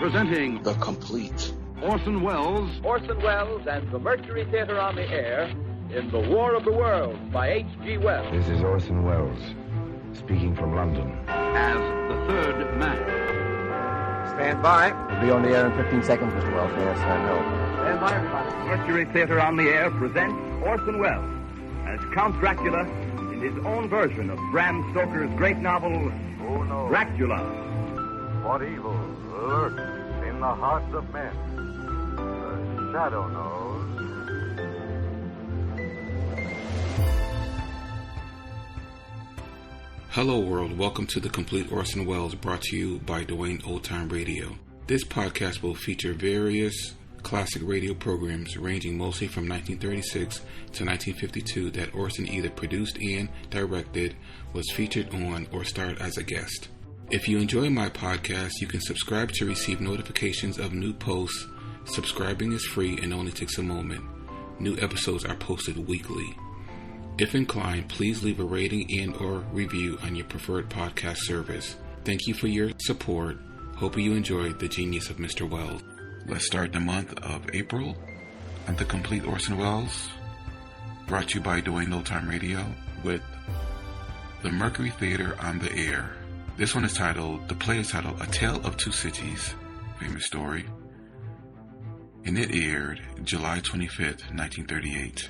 Presenting The Complete Orson Welles. Orson Welles and the Mercury Theatre on the air in The War of the Worlds by H.G. Wells. This is Orson Welles, speaking from London. As the third man. Stand by. We'll be on the air in 15 seconds, Mr. Wells. Yes, I know. Stand by, everybody. Mercury Theatre on the air presents Orson Welles as Count Dracula in his own version of Bram Stoker's great novel, Who knows Dracula. what evil lurks in the hearts of men? The shadow knows. Hello world, welcome to The Complete Orson Welles, brought to you by Dwayne Old Time Radio. This podcast will feature various classic radio programs ranging mostly from 1936 to 1952 that Orson either produced and directed, was featured on, or starred as a guest. If you enjoy my podcast, you can subscribe to receive notifications of new posts. Subscribing is free and only takes a moment. New episodes are posted weekly. If inclined, please leave a rating and or review on your preferred podcast service. Thank you for your support. Hope you enjoyed the genius of Mr. Welles. Let's start the month of April on The Complete Orson Welles, brought to you by Dwayne Old Time Radio, with the Mercury Theatre on the air. This one is titled, the play is titled A Tale of Two Cities, famous story, and it aired July 25th, 1938.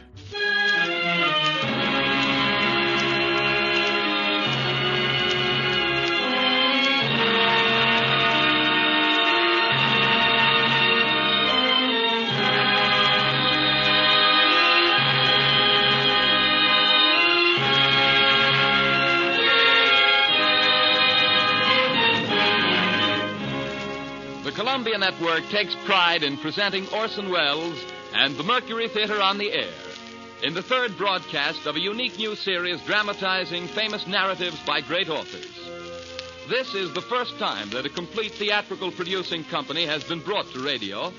The Columbia Network takes pride in presenting Orson Welles and the Mercury Theatre on the air in the third broadcast of a unique new series dramatizing famous narratives by great authors. This is the first time that a complete theatrical producing company has been brought to radio,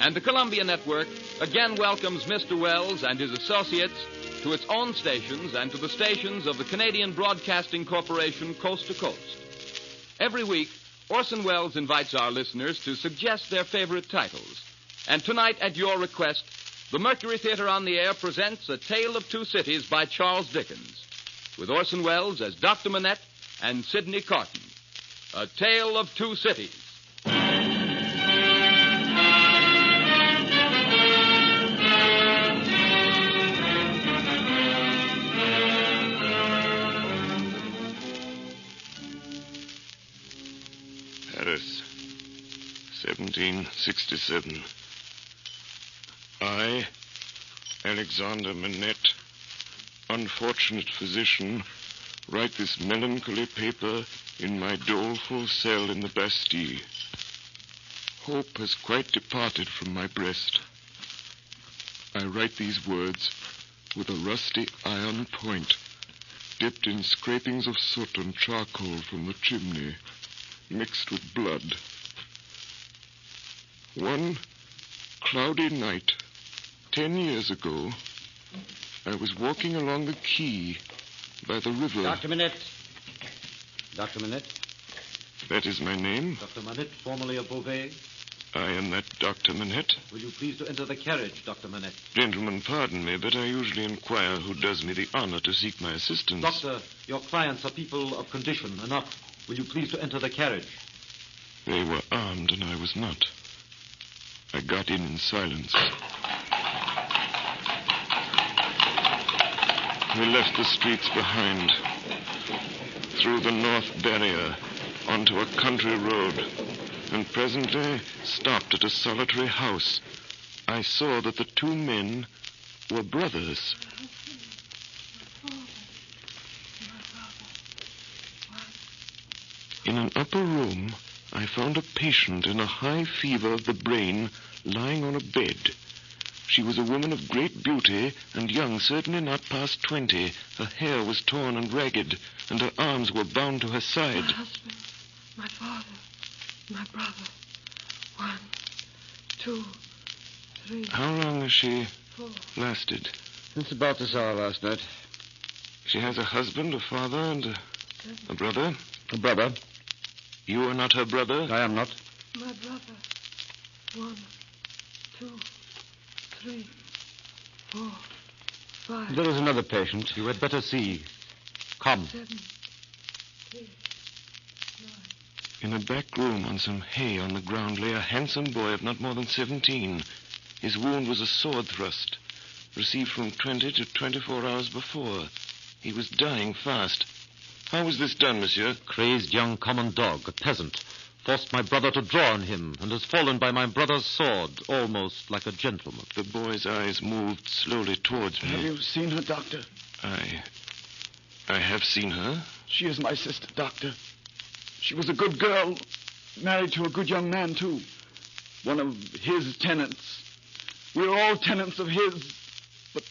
and the Columbia Network again welcomes Mr. Welles and his associates to its own stations and to the stations of the Canadian Broadcasting Corporation coast to coast. Every week, Orson Welles invites our listeners to suggest their favorite titles. And tonight, at your request, the Mercury Theatre on the air presents A Tale of Two Cities by Charles Dickens, with Orson Welles as Dr. Minnet and Sydney Carton. A Tale of Two Cities. Paris, 1767. I, Alexander Minnet, unfortunate physician, write this melancholy paper in my doleful cell in the Bastille. Hope has quite departed from my breast. I write these words with a rusty iron point, dipped in scrapings of soot and charcoal from the chimney, mixed with blood. One cloudy night, 10 years ago, I was walking along the quay by the river. Dr. Minnet. Dr. Minnet. That is my name. Dr. Minnet, formerly of Beauvais. I am that Dr. Minnet. Will you please to enter the carriage, Dr. Minnet? Gentlemen, pardon me, but I usually inquire who does me the honor to seek my assistance. Doctor, your clients are people of condition enough. Will you please to enter the carriage? They were armed and I was not. I got in silence. We left the streets behind, through the North Barrier, onto a country road, and presently stopped at a solitary house. I saw that the two men were brothers. In an upper room, I found a patient in a high fever of the brain lying on a bed. She was a woman of great beauty and young, certainly not past 20. Her hair was torn and ragged, and her arms were bound to her side. My husband, my father, my brother. 1, 2, 3. How long has she 4. lasted? Since about this hour last night. She has a husband, a father, and a brother? A brother. You are not her brother? I am not. My brother. 1, 2, 3, 4, 5. There is another patient. You had better see. Come. 7, 8, 9. In a back room on some hay on the ground lay a handsome boy of not more than 17. His wound was a sword thrust, received from 20 to 24 hours before. He was dying fast. How was this done, monsieur? Crazed young common dog, a peasant, forced my brother to draw on him and has fallen by my brother's sword, almost like a gentleman. The boy's eyes moved slowly towards me. Have you seen her, Doctor? I have seen her. She is my sister, Doctor. She was a good girl, married to a good young man, too. One of his tenants. We are all tenants of his. But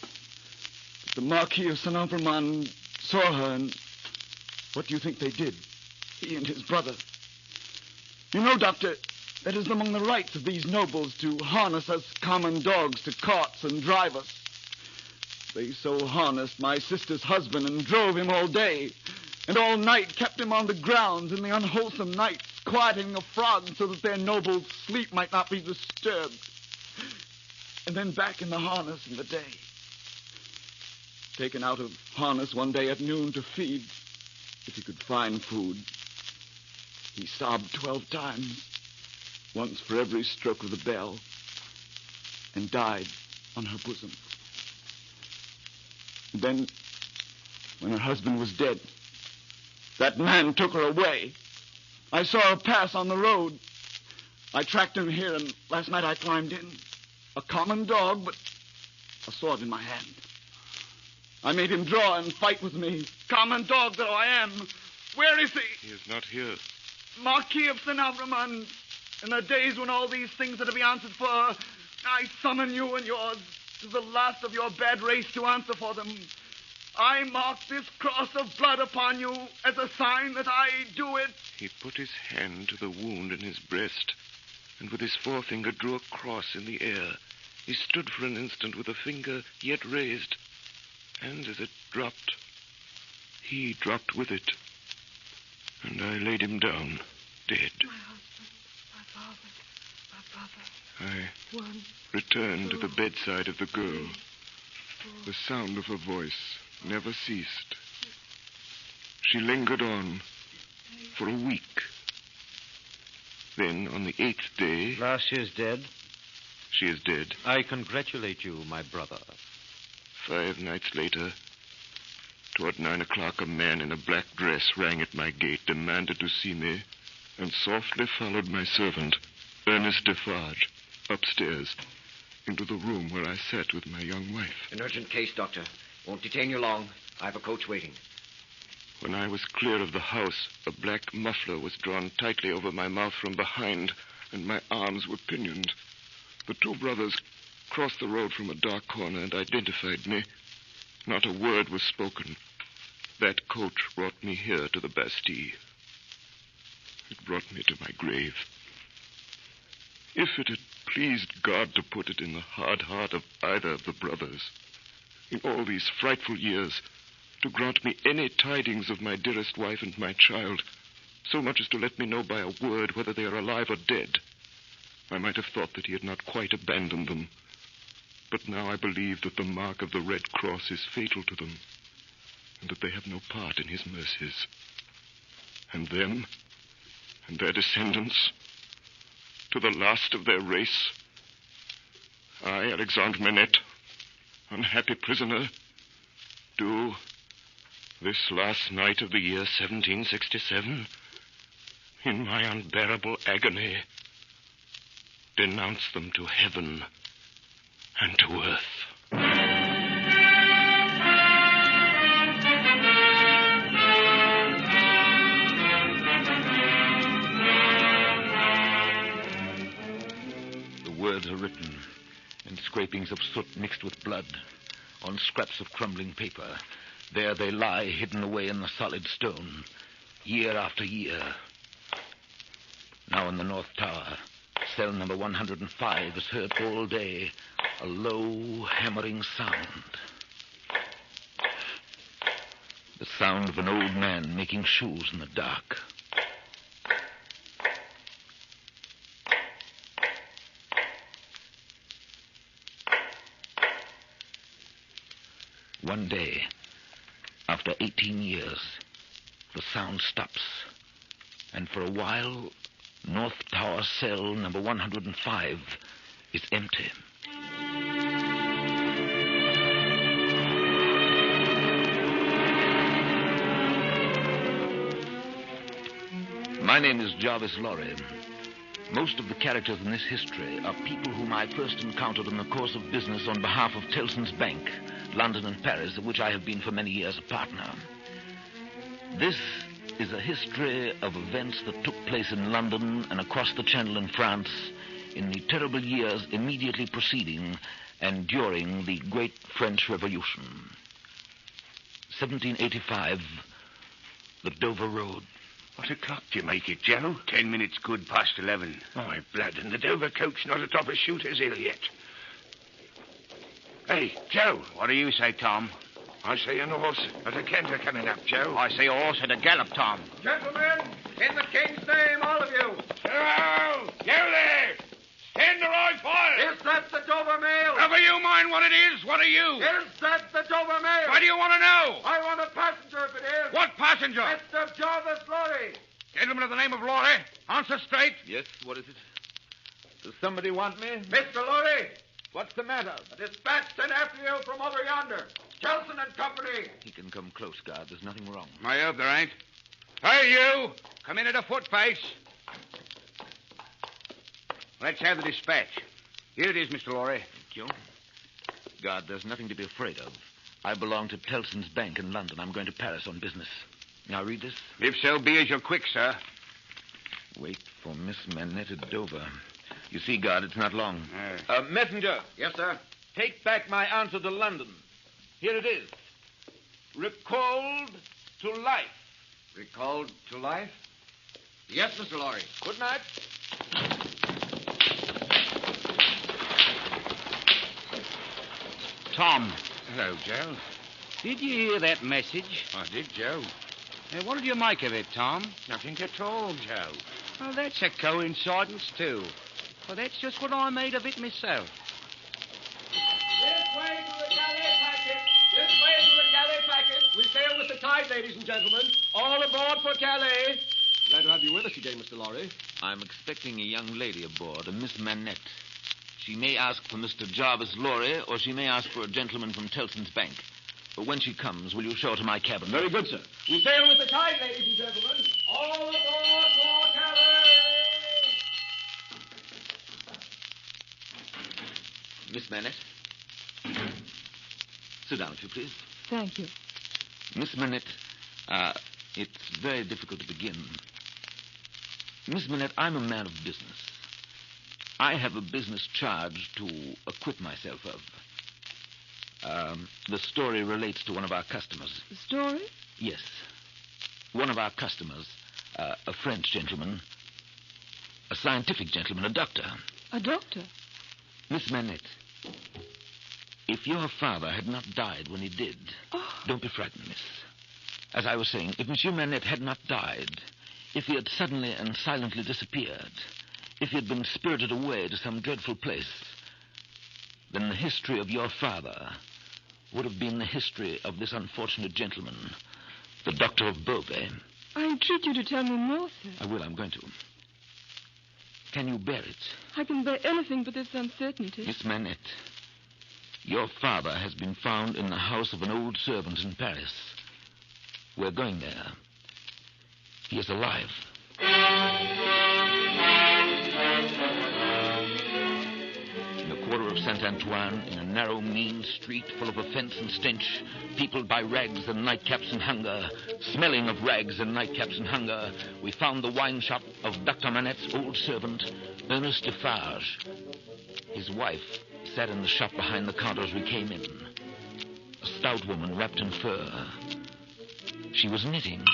the Marquis of St. Alverman saw her, and what do you think they did? He and his brother. You know, Doctor, that is among the rights of these nobles to harness us common dogs to carts and drive us. They so harnessed my sister's husband and drove him all day, and all night kept him on the grounds in the unwholesome nights, quieting the frogs so that their noble sleep might not be disturbed. And then back in the harness in the day. Taken out of harness one day at noon to feed, if he could find food. He sobbed 12 times, once for every stroke of the bell, and died on her bosom. And then, when her husband was dead, that man took her away. I saw her pass on the road. I tracked him here, and last night I climbed in. A common dog, but a sword in my hand. I made him draw and fight with me. Common dog that I am. Where is he? He is not here. Marquis of St. Alverman. In the days when all these things are to be answered for, I summon you and yours to the last of your bad race to answer for them. I mark this cross of blood upon you as a sign that I do it. He put his hand to the wound in his breast, and with his forefinger drew a cross in the air. He stood for an instant with a finger yet raised, and as it dropped, he dropped with it, and I laid him down, dead. My husband, my father, my brother. I 1, returned 2, to the bedside of the girl. 4. The sound of her voice never ceased. She lingered on for a week. Then, on the 8th day... She is dead? She is dead. I congratulate you, my brother. 5 nights later, toward 9 o'clock, a man in a black dress rang at my gate, demanded to see me, and softly followed my servant, Ernest Defarge, upstairs, into the room where I sat with my young wife. An urgent case, Doctor. Won't detain you long. I have a coach waiting. When I was clear of the house, a black muffler was drawn tightly over my mouth from behind, and my arms were pinioned. The 2 brothers crossed the road from a dark corner and identified me. Not a word was spoken. That coach brought me here to the Bastille. It brought me to my grave. If it had pleased God to put it in the hard heart of either of the brothers, in all these frightful years, to grant me any tidings of my dearest wife and my child, so much as to let me know by a word whether they are alive or dead, I might have thought that he had not quite abandoned them. But now I believe that the mark of the Red Cross is fatal to them, and that they have no part in his mercies. And them, and their descendants, to the last of their race, I, Alexander Minnet, unhappy prisoner, do, this last night of the year 1767, in my unbearable agony, denounce them to heaven and to earth. The words are written in scrapings of soot mixed with blood on scraps of crumbling paper. There they lie, hidden away in the solid stone, year after year. Now in the North Tower, cell number 105 is heard all day, a low, hammering sound. The sound of an old man making shoes in the dark. One day, after 18 years, the sound stops. And for a while, North Tower cell number 105 is empty. My name is Jarvis Lorry. Most of the characters in this history are people whom I first encountered in the course of business on behalf of Tellson's Bank, London and Paris, of which I have been for many years a partner. This is a history of events that took place in London and across the Channel in France in the terrible years immediately preceding and during the Great French Revolution. 1785, the Dover Road. What o'clock do you make it, Joe? 10 minutes good past 11. My blood, and the Dover coach not atop a shooter's hill yet. Hey, Joe. What do you say, Tom? I see an horse at a canter coming up, Joe. I see a horse at a gallop, Tom. Gentlemen, in the king's name, all of you. Hello! You there! Stand to right fire! Is that the Dover mail? Never you mind what it is. What are you? Is that the Dover mail? What do you want to know? I want a passenger if it is. What passenger? Mr. Jarvis Lorry. Gentleman of the name of Lorry. Answer straight. Yes, what is it? Does somebody want me? Mr. Lorry. What's the matter? A dispatch sent after you from over yonder. Kelson and Company. He can come close, guard. There's nothing wrong. I hope there ain't. Hey, you! Come in at a foot pace. Let's have the dispatch. Here it is, Mr. Lorry. Thank you. Guard, there's nothing to be afraid of. I belong to Tellson's Bank in London. I'm going to Paris on business. Now, read this. If so be as you're quick, sir. Wait for Miss Manette at Dover. You see, guard, it's not long. Messenger. Yes, sir. Take back my answer to London. Here it is. Recalled to life. Recalled to life? Yes, Mr. Lorry. Good night. Tom. Hello, Joe. Did you hear that message? I did, Joe. What did you make of it, Tom? Nothing at all, Joe. Well, that's a coincidence, too. Well, that's just what I made of it myself. This way to the Calais packet. This way to the Calais packet. We sail with the tide, ladies and gentlemen. All aboard for Calais. Glad to have you with us again, Mr. Lorry. I'm expecting a young lady aboard, a Miss Manette. She may ask for Mr. Jarvis Lorry, or she may ask for a gentleman from Tellson's Bank. But when she comes, will you show her to my cabin? Very good, sir. We sail with the tide, ladies and gentlemen. All aboard for Calais. Miss Manette. Sit down, if you please. Thank you. Miss Manette, it's very difficult to begin. Miss Manette, I'm a man of business. I have a business charge to acquit myself of. The story relates to one of our customers. The story? Yes. One of our customers, a French gentleman, a scientific gentleman, a doctor. A doctor? Miss Manette, if your father had not died when he did, don't be frightened, miss. As I was saying, if Monsieur Manette had not died, if he had suddenly and silently disappeared, if he had been spirited away to some dreadful place, then the history of your father would have been the history of this unfortunate gentleman, the Doctor of Beauvais. I entreat you to tell me more, sir. I will, I'm going to. Can you bear it? I can bear anything but this uncertainty. Miss Manette, your father has been found in the house of an old servant in Paris. We're going there. He is alive. In the quarter of Saint-Antoine, in a narrow, mean street full of offense and stench, peopled by rags and nightcaps and hunger, smelling of rags and nightcaps and hunger, we found the wine shop of Dr. Manette's old servant, Ernest Defarge. His wife sat in the shop behind the counter as we came in. A stout woman wrapped in fur. She was knitting.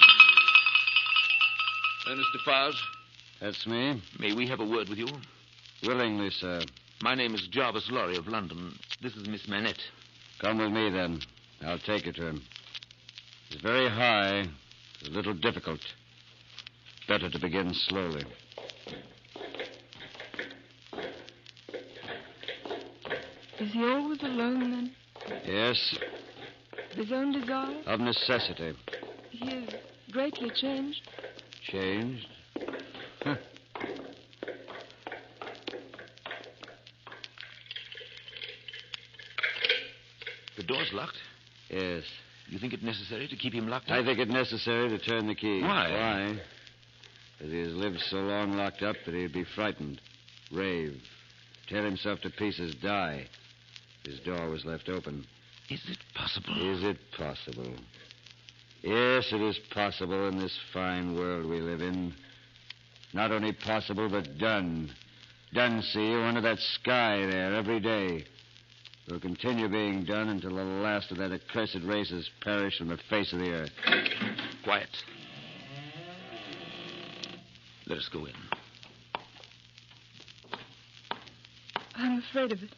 Ernest Defarge? That's me. May we have a word with you? Willingly, sir. My name is Jarvis Lorry of London. This is Miss Manette. Come with me, then. I'll take you to him. It's very high. It's a little difficult. Better to begin slowly. Is he always alone, then? Yes. His own desire? Of necessity. He is greatly changed. Changed? Huh. The door's locked? Yes. You think it necessary to keep him locked up? I think it necessary to turn the key. Why? Why? Because he has lived so long locked up that he'd be frightened, rave, tear himself to pieces, die. His door was left open. Is it possible? Is it possible? Yes, it is possible in this fine world we live in. Not only possible, but done. Done, see you, under that sky there every day. It'll continue being done until the last of that accursed race has perished from the face of the earth. Quiet. Let us go in. I'm afraid of it.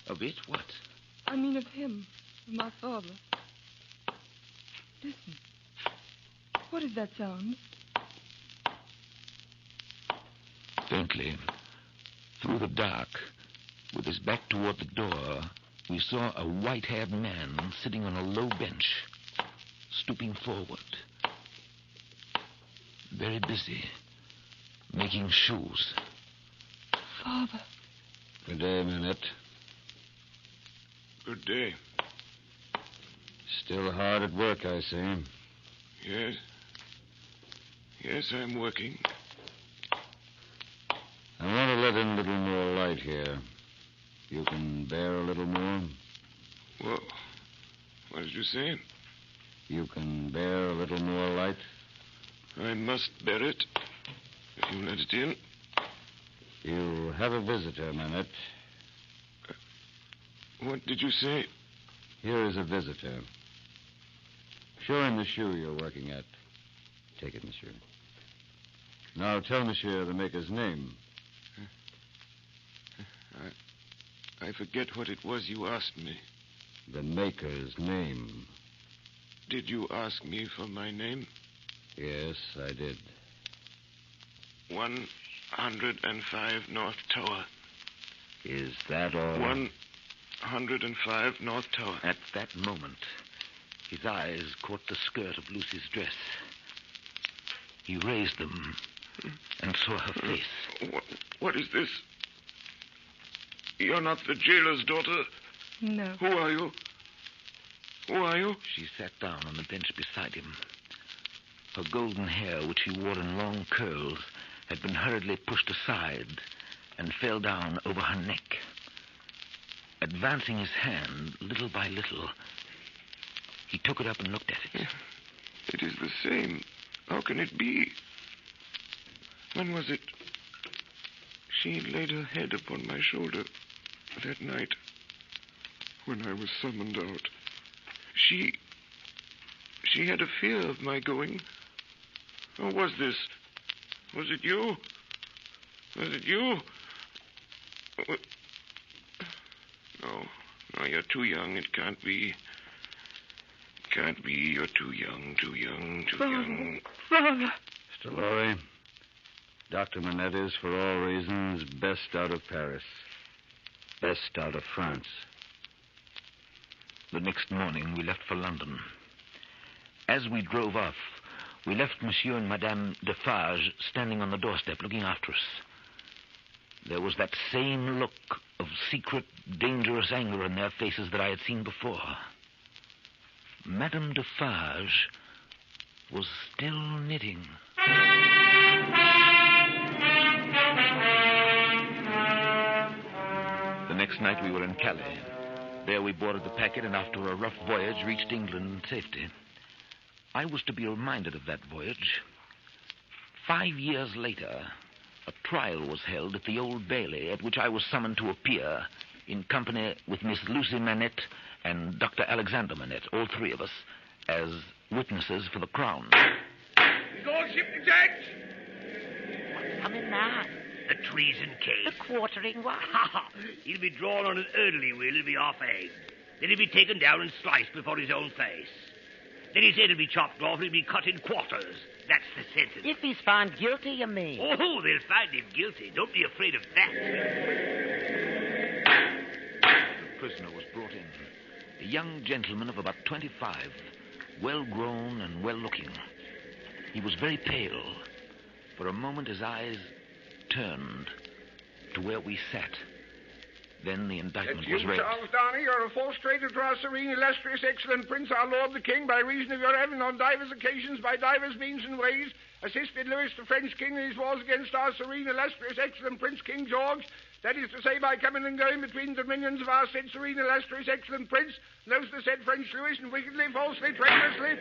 Of it? What? I mean of him, of my father. Listen. What is that sound? Faintly, through the dark, with his back toward the door, we saw a white-haired man sitting on a low bench, stooping forward. Very busy, making shoes. Father. Good day, Minette. Good day. Still hard at work, I see. Yes. Yes, I'm working. I want to let in a little more light here. You can bear a little more? Well, what did you say? You can bear a little more light? I must bear it, if you let it in. You have a visitor, Minette. What did you say? Here is a visitor. Show him the shoe you're working at. Take it, monsieur. Now tell monsieur the maker's name. I forget what it was you asked me. The maker's name. Did you ask me for my name? Yes, I did. 105 North Tower. Is that all? 105 North Tower. At that moment, his eyes caught the skirt of Lucy's dress. He raised them and saw her face. What is this? You're not the jailer's daughter? No. Who are you? Who are you? She sat down on the bench beside him. Her golden hair, which she wore in long curls, had been hurriedly pushed aside and fell down over her neck. Advancing his hand, little by little, he took it up and looked at it. It is the same. How can it be? When was it? She laid her head upon my shoulder that night when I was summoned out. She had a fear of my going. Or was this? Was it you? Was it you? No, you're too young. It can't be. Can't be. You're too young, too young. Father. Mr. Lorry, Dr. Minette is, for all reasons, best out of Paris. Best out of France. The next morning, we left for London. As we drove off, we left Monsieur and Madame Defarge standing on the doorstep looking after us. There was that same look of secret, dangerous anger in their faces that I had seen before. Madame Defarge was still knitting. The next night we were in Calais. There we boarded the packet and after a rough voyage reached England in safety. I was to be reminded of that voyage. 5 years later, a trial was held at the Old Bailey at which I was summoned to appear in company with Miss Lucy Minette and Dr. Alexander Minnet, all three of us, as witnesses for the Crown. Is all ship intact? What's coming now? The treason case. The quartering one? He'll be drawn on an early will. He'll be off-egged. Then he'll be taken down and sliced before his own face. Then his head will be chopped off and he'll be cut in quarters. That's the sentence. If he's found guilty, you mean? Oh, they'll find him guilty. Don't be afraid of that. The prisoner was brought in. A young gentleman of about 25, well-grown and well-looking. He was very pale. For a moment, his eyes turned to where we sat. Then the indictment was read. Charles Darnay, you're a false traitor to our serene, illustrious, excellent Prince, our Lord the King, by reason of your having on divers occasions, by divers means and ways, assisted Louis the French King in his wars against our serene, illustrious, excellent Prince, King George. That is to say, by coming and going between the dominions of our said serene, illustrious, excellent Prince, and those the said French Louis, and wickedly, falsely, traitorously.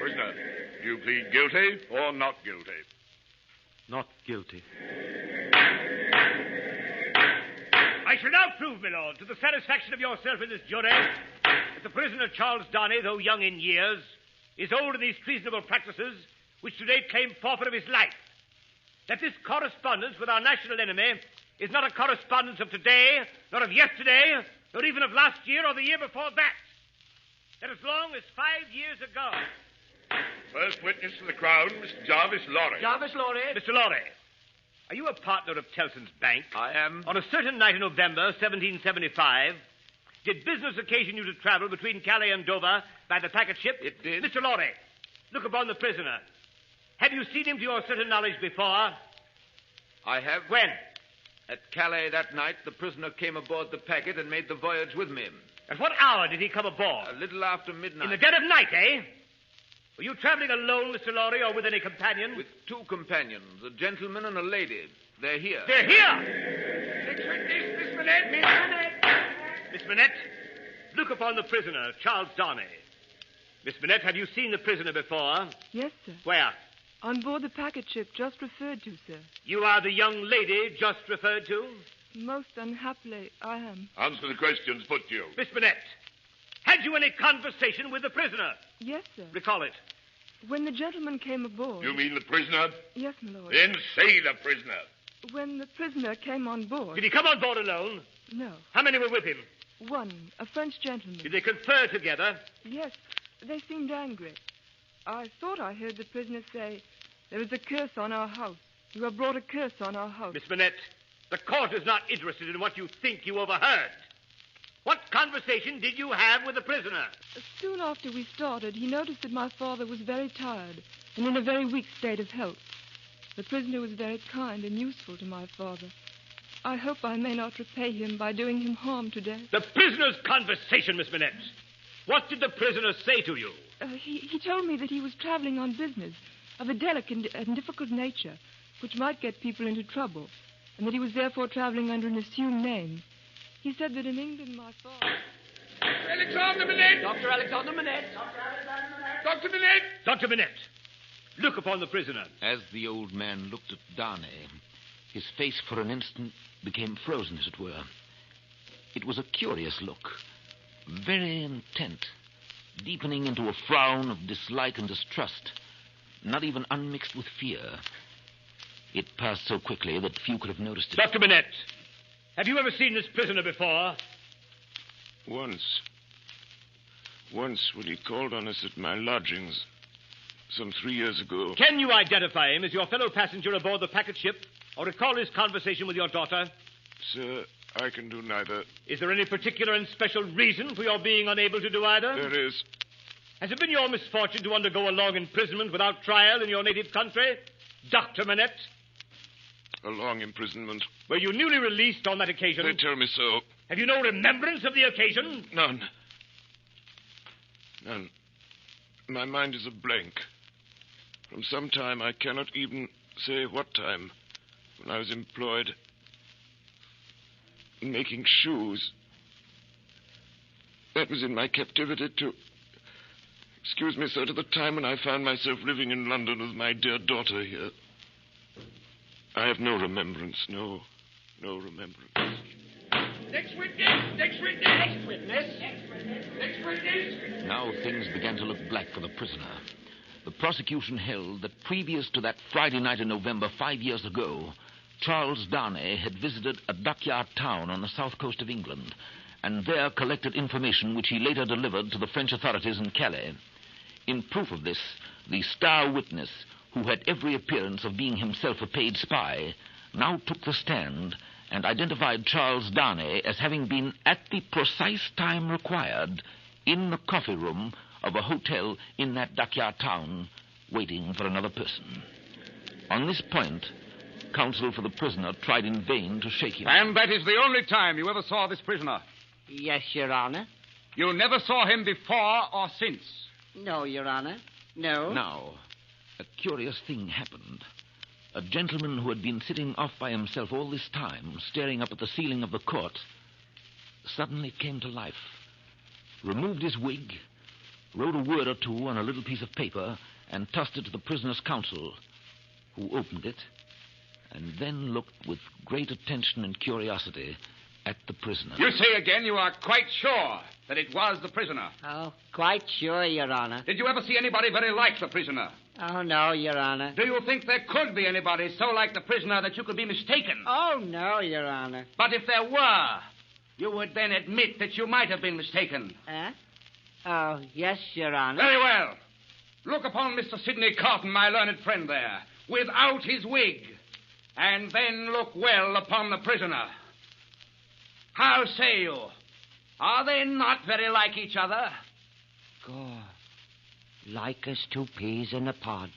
Prisoner, do you plead guilty or not guilty? Not guilty. I shall now prove, my lord, to the satisfaction of yourself and this jury, that the prisoner Charles Darnay, though young in years, is old in these treasonable practices which today claim forfeit of his life. That this correspondence with our national enemy is not a correspondence of today, nor of yesterday, nor even of last year or the year before that. That as long as 5 years ago... First witness to the Crown, Mr. Jarvis Lorry. Jarvis Lorry. Mr. Lorry, are you a partner of Tellson's Bank? I am. On a certain night in November, 1775, did business occasion you to travel between Calais and Dover by the packet ship? It did. Mr. Lorry, look upon the prisoner. Have you seen him to your certain knowledge before? I have. When? At Calais that night, the prisoner came aboard the packet and made the voyage with me. At what hour did he come aboard? A little after midnight. In the dead of night, eh? Were you traveling alone, Mr. Lorry, or with any companion? With 2 companions, a gentleman and a lady. They're here. They're here! Next witness, Miss Minette. Miss Minette. Miss Minette, look upon the prisoner, Charles Darnay. Miss Minette, have you seen the prisoner before? Yes, sir. Where? On board the packet ship just referred to, sir. You are the young lady just referred to? Most unhappily, I am. Answer the questions put to you. Miss Minette, had you any conversation with the prisoner? Yes, sir. Recall it. When the gentleman came aboard... You mean the prisoner? Yes, my lord. Then say the prisoner. When the prisoner came on board... Did he come on board alone? No. How many were with him? One, a French gentleman. Did they confer together? Yes, they seemed angry. I thought I heard the prisoner say, there is a curse on our house. You have brought a curse on our house. Miss Minette, the court is not interested in what you think you overheard. What conversation did you have with the prisoner? Soon after we started, he noticed that my father was very tired and in a very weak state of health. The prisoner was very kind and useful to my father. I hope I may not repay him by doing him harm today. The prisoner's conversation, Miss Minette. What did the prisoner say to you? He told me that he was traveling on business of a delicate and difficult nature, which might get people into trouble, and that he was therefore traveling under an assumed name. He said that in England, my father... Alexander Minnet! Dr. Alexander Minnet! Dr. Minnet! Dr. Minnet, look upon the prisoner. As the old man looked at Darnay, his face for an instant became frozen, as it were. It was a curious look, very intent, deepening into a frown of dislike and distrust, not even unmixed with fear. It passed so quickly that few could have noticed it. Dr. Minette, have you ever seen this prisoner before? Once when he called on us at my lodgings some 3 years ago. Can you identify him as your fellow passenger aboard the packet ship, or recall his conversation with your daughter? Sir, I can do neither. Is there any particular and special reason for your being unable to do either? There is. Has it been your misfortune to undergo a long imprisonment without trial in your native country, Dr. Minette? A long imprisonment. Were you newly released on that occasion? They tell me so. Have you no remembrance of the occasion? None. My mind is a blank. From some time, I cannot even say what time, when I was employed in making shoes. That was in my captivity to... Excuse me, sir, to the time when I found myself living in London with my dear daughter here. I have no remembrance, no remembrance. Next witness! Next witness! Next witness! Next witness! Now things began to look black for the prisoner. The prosecution held that previous to that Friday night in November 5 years ago, Charles Darnay had visited a dockyard town on the south coast of England, and there collected information which he later delivered to the French authorities in Calais. In proof of this, the star witness, who had every appearance of being himself a paid spy, now took the stand and identified Charles Darnay as having been at the precise time required in the coffee room of a hotel in that Dakyar town, waiting for another person. On this point, counsel for the prisoner tried in vain to shake him. And that is the only time you ever saw this prisoner? Yes, Your Honor. You never saw him before or since? No, Your Honor. No. Now, a curious thing happened. A gentleman who had been sitting off by himself all this time, staring up at the ceiling of the court, suddenly came to life, removed his wig, wrote a word or two on a little piece of paper, and tossed it to the prisoner's counsel, who opened it, and then looked with great attention and curiosity at the prisoner. You say again you are quite sure that it was the prisoner? Oh, quite sure, Your Honor. Did you ever see anybody very like the prisoner? Oh, no, Your Honor. Do you think there could be anybody so like the prisoner that you could be mistaken? Oh, no, Your Honor. But if there were, you would then admit that you might have been mistaken. Huh? Oh, yes, Your Honor. Very well. Look upon Mr. Sydney Carton, my learned friend there, without his wig, and then look well upon the prisoner. How say you? Are they not very like each other? God, like as two peas in a pod.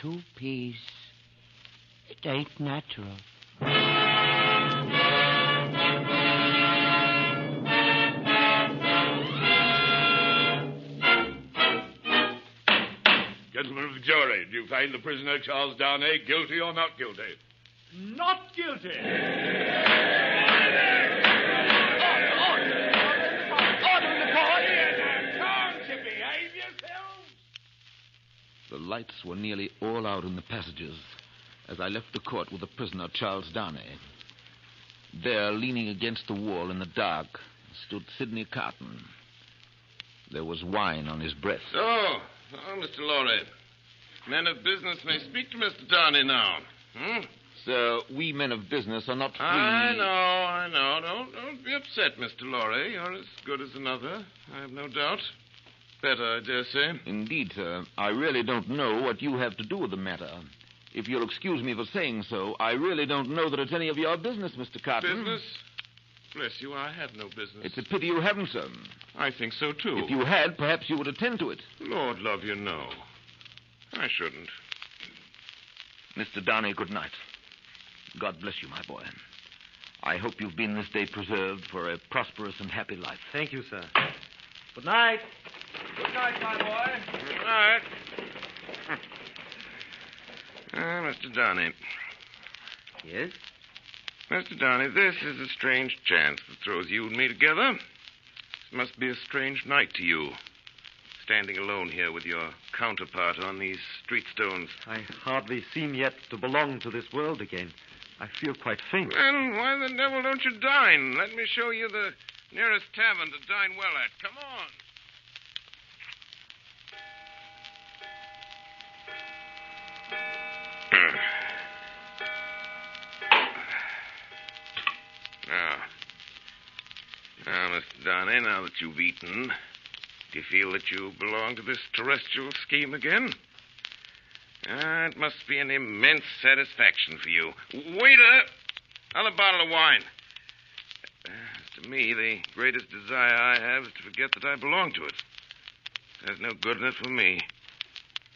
Two peas. It ain't natural. Gentlemen of the jury, do you find the prisoner, Charles Darnay, guilty or not guilty? Not guilty. The lights were nearly all out in the passages as I left the court with the prisoner, Charles Darnay. There, leaning against the wall in the dark, stood Sydney Carton. There was wine on his breath. Oh, Mr. Lorry. Men of business may speak to Mr. Darnay now. Sir, we men of business are not free. I know. Don't be upset, Mr. Lorry. You're as good as another, I have no doubt. Better, I dare say. Indeed, sir. I really don't know what you have to do with the matter. If you'll excuse me for saying so, I really don't know that it's any of your business, Mr. Carton. Business? Bless you, I have no business. It's a pity you haven't, sir. I think so, too. If you had, perhaps you would attend to it. Lord love you, no. I shouldn't. Mr. Darnay, good night. God bless you, my boy. I hope you've been this day preserved for a prosperous and happy life. Thank you, sir. Good night. Good night, my boy. Good night. Mr. Darnay. Yes? Mr. Darnay, this is a strange chance that throws you and me together. This must be a strange night to you. Standing alone here with your counterpart on these street stones. I hardly seem yet to belong to this world again. I feel quite faint. Then why the devil don't you dine? Let me show you the nearest tavern to dine well at. Come on. Now, Mr. Darnay, now that you've eaten, do you feel that you belong to this terrestrial scheme again? It must be an immense satisfaction for you. Waiter, another bottle of wine. To me, the greatest desire I have is to forget that I belong to it. There's no good in it for me,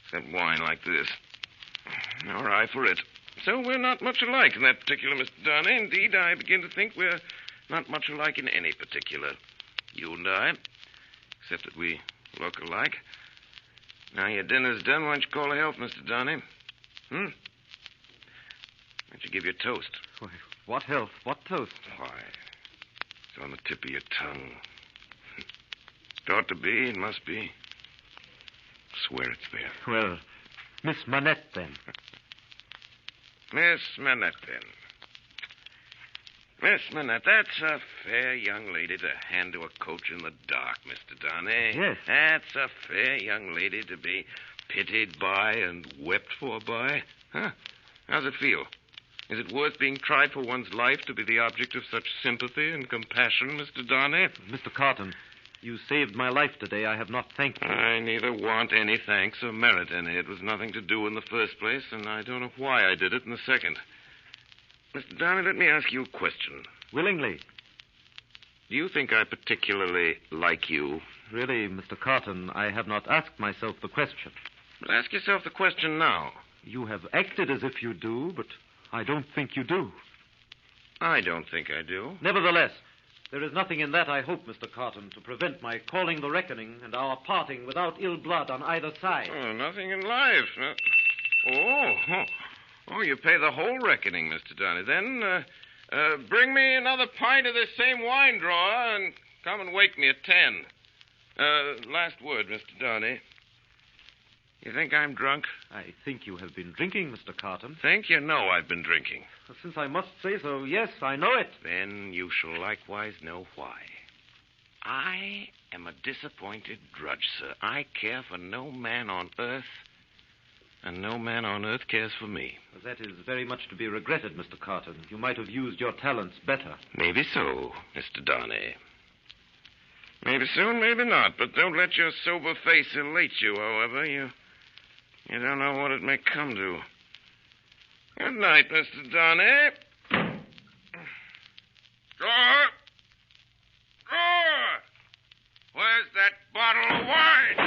except wine like this. Nor I for it. So we're not much alike in that particular, Mr. Darnay. Indeed, I begin to think we're not much alike in any particular. You and I. Except that we look alike. Now your dinner's done, why don't you call a health, Mr. Darnay? Why don't you give your toast? Why, what health? What toast? Why, it's on the tip of your tongue. It ought to be, it must be. Swear it's there. Well, Miss Minnet, then. Miss Minnet, then. Miss Minette, that's a fair young lady to hand to a coach in the dark, Mr. Darnay. Yes. That's a fair young lady to be pitied by and wept for by. Huh? How's it feel? Is it worth being tried for one's life to be the object of such sympathy and compassion, Mr. Darnay? Mr. Carton, you saved my life today. I have not thanked you. I neither want any thanks or merit any. It was nothing to do in the first place, and I don't know why I did it in the second. Mr. Darnay, let me ask you a question. Willingly. Do you think I particularly like you? Really, Mr. Carton, I have not asked myself the question. But ask yourself the question now. You have acted as if you do, but I don't think you do. I don't think I do. Nevertheless, there is nothing in that, I hope, Mr. Carton, to prevent my calling the reckoning and our parting without ill blood on either side. Oh, nothing in life. Oh, you pay the whole reckoning, Mr. Darnay. Then, bring me another pint of this same wine drawer and come and wake me at 10. Last word, Mr. Darnay. You think I'm drunk? I think you have been drinking, Mr. Carton. Think you know I've been drinking? Since I must say so, yes, I know it. Then you shall likewise know why. I am a disappointed drudge, sir. I care for no man on earth, and no man on earth cares for me. That is very much to be regretted, Mr. Carton. You might have used your talents better. Maybe so, Mr. Darnay. Maybe so, maybe not. But don't let your sober face elate you, however. You don't know what it may come to. Good night, Mr. Darnay. Drawer! Drawer! Where's that bottle of wine?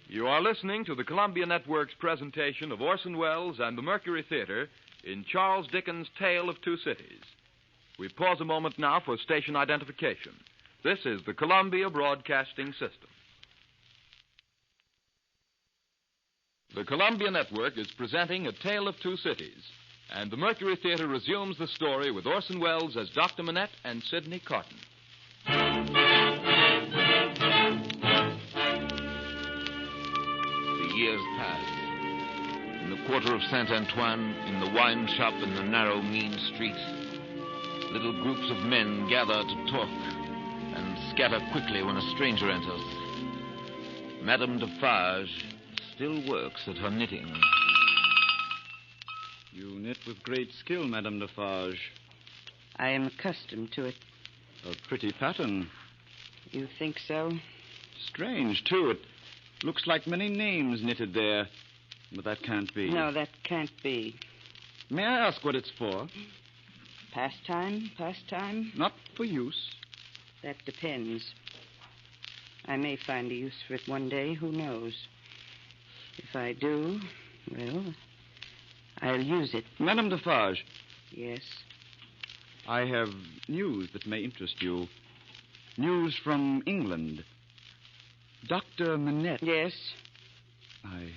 You are listening to the Columbia Network's presentation of Orson Welles and the Mercury Theater in Charles Dickens' Tale of Two Cities. We pause a moment now for station identification. This is the Columbia Broadcasting System. The Columbia Network is presenting A Tale of Two Cities, and the Mercury Theater resumes the story with Orson Welles as Dr. Minnet and Sydney Carton. The years pass. In the quarter of Saint-Antoine, in the wine shop in the narrow, mean street, little groups of men gather to talk and scatter quickly when a stranger enters. Madame Defarge still works at her knitting. You knit with great skill, Madame Defarge. I am accustomed to it. A pretty pattern. You think so? Strange, too. It looks like many names knitted there. But that can't be. No, that can't be. May I ask what it's for? Pastime? Not for use. That depends. I may find a use for it one day, who knows? If I do, well, I'll use it. Madame Defarge. Yes? I have news that may interest you. News from England. Dr. Minnet. Yes? I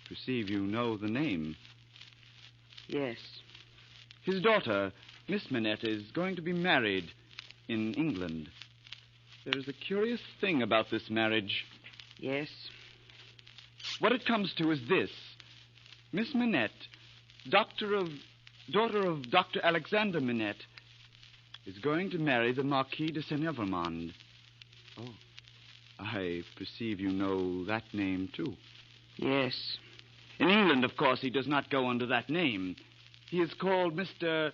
perceive you know the name. Yes. His daughter, Miss Minnet, is going to be married in England. There is a curious thing about this marriage. Yes? What it comes to is this. Miss Minnet, daughter of Dr. Alexander Minnet, is going to marry the Marquis de Saint-Evremond. Oh, I perceive you know that name, too. Yes. In England, of course, he does not go under that name. He is called Mr.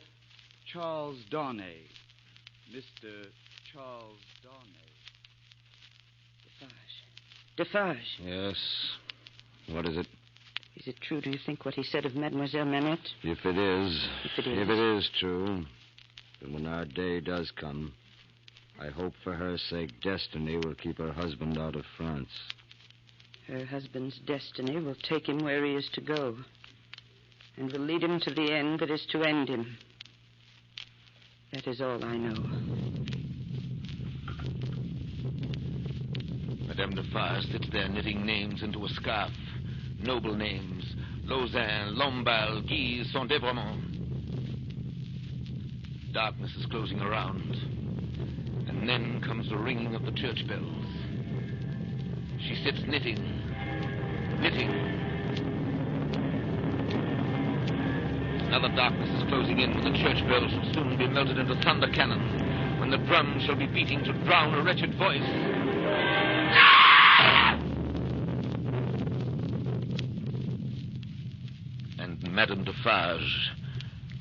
Charles Darnay. Mr. Charles Darnay. Defarge. Yes. What is it? Is it true, do you think, what he said of Mademoiselle Minette? If it is. If it is true, then when our day does come, I hope for her sake destiny will keep her husband out of France. Her husband's destiny will take him where he is to go, and will lead him to the end that is to end him. That is all I know. Madame Defarge sits there knitting names into a scarf. Noble names. Lausanne, Lamballe, Guise, Saint-Evremond. Darkness is closing around. And then comes the ringing of the church bells. She sits knitting. Another darkness is closing in when the church bells shall soon be melted into thunder cannon, when the drums shall be beating to drown a wretched voice. And Madame Defarge,